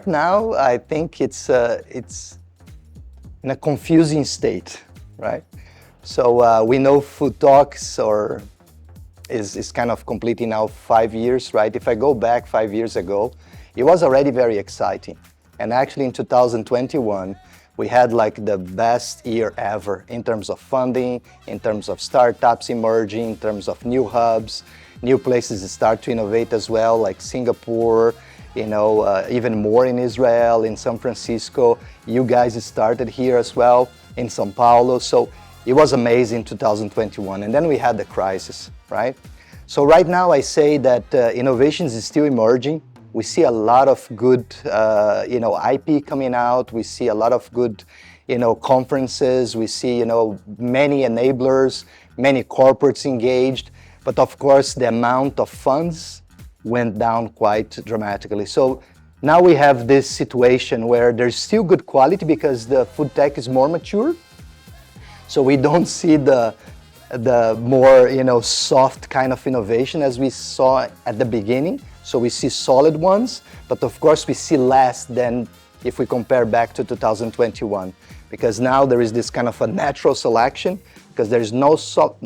right now, I think it's in a confusing state, right? So we know ftalks is kind of completing now 5 years, right? If I go back 5 years ago, it was already very exciting. And actually in 2021, we had like the best year ever in terms of funding, in terms of startups emerging, in terms of new hubs, new places to start to innovate as well, like Singapore, even more in Israel, in San Francisco. You guys started here as well, in São Paulo. So it was amazing 2021. And then we had the crisis, right? So right now I say that innovations is still emerging. We see a lot of good, IP coming out. We see a lot of good, conferences. We see, many enablers, many corporates engaged. But of course, the amount of funds went down quite dramatically. So now we have this situation where there's still good quality because the food tech is more mature. So we don't see the more, soft kind of innovation as we saw at the beginning. So we see solid ones, but of course we see less than if we compare back to 2021, because now there is this kind of a natural selection, because there is not such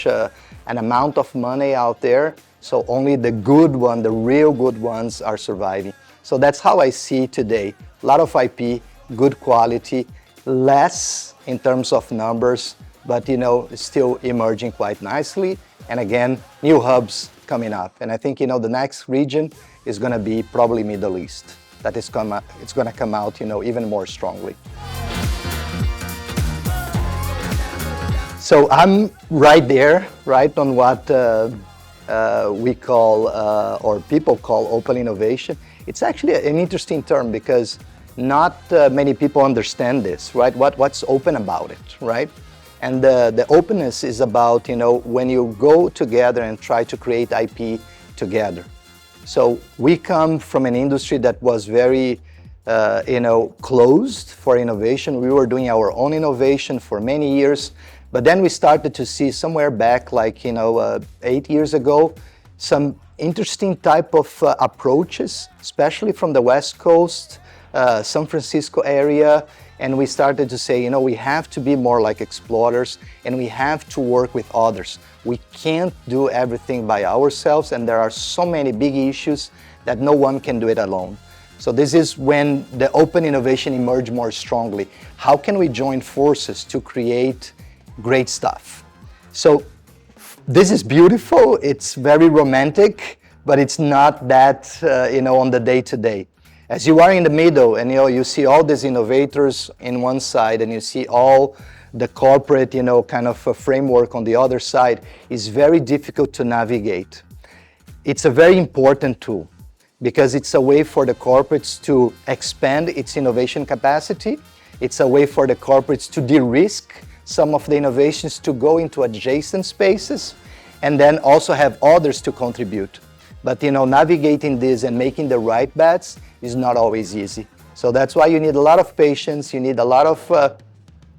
an amount of money out there. So only the good one, the real good ones are surviving. So that's how I see today. A lot of IP, good quality, less in terms of numbers, but still emerging quite nicely. And again, new hubs coming up. And I think, the next region is going to be probably Middle East. It's going to come out, even more strongly. So I'm right there, right on what we call, or people call open innovation. It's actually an interesting term because not many people understand this, right? What's open about it, right? And the openness is about, when you go together and try to create IP together. So we come from an industry that was very, closed for innovation. We were doing our own innovation for many years, but then we started to see somewhere back, like, 8 years ago, some interesting type of approaches, especially from the West Coast, San Francisco area. And we started to say, we have to be more like explorers and we have to work with others. We can't do everything by ourselves, and there are so many big issues that no one can do it alone. So this is when the open innovation emerged more strongly. How can we join forces to create great stuff? So this is beautiful, it's very romantic, but it's not that, on the day-to-day. As you are in the middle and you see all these innovators in one side and you see all the corporate, kind of a framework on the other side, is very difficult to navigate. It's a very important tool because it's a way for the corporates to expand its innovation capacity. It's a way for the corporates to de-risk some of the innovations to go into adjacent spaces and then also have others to contribute. But navigating this and making the right bets is not always easy. So that's why you need a lot of patience, you need a lot of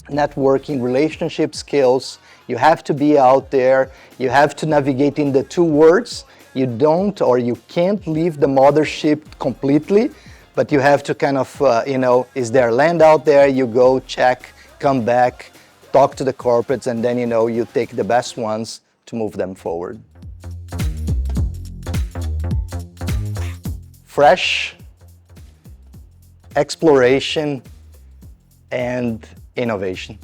networking, relationship skills. You have to be out there, you have to navigate in the two worlds. You don't or you can't leave the mothership completely, but you have to kind of, is there land out there? You go, check, come back, talk to the corporates, and then, you take the best ones to move them forward. Fresh, exploration, and innovation.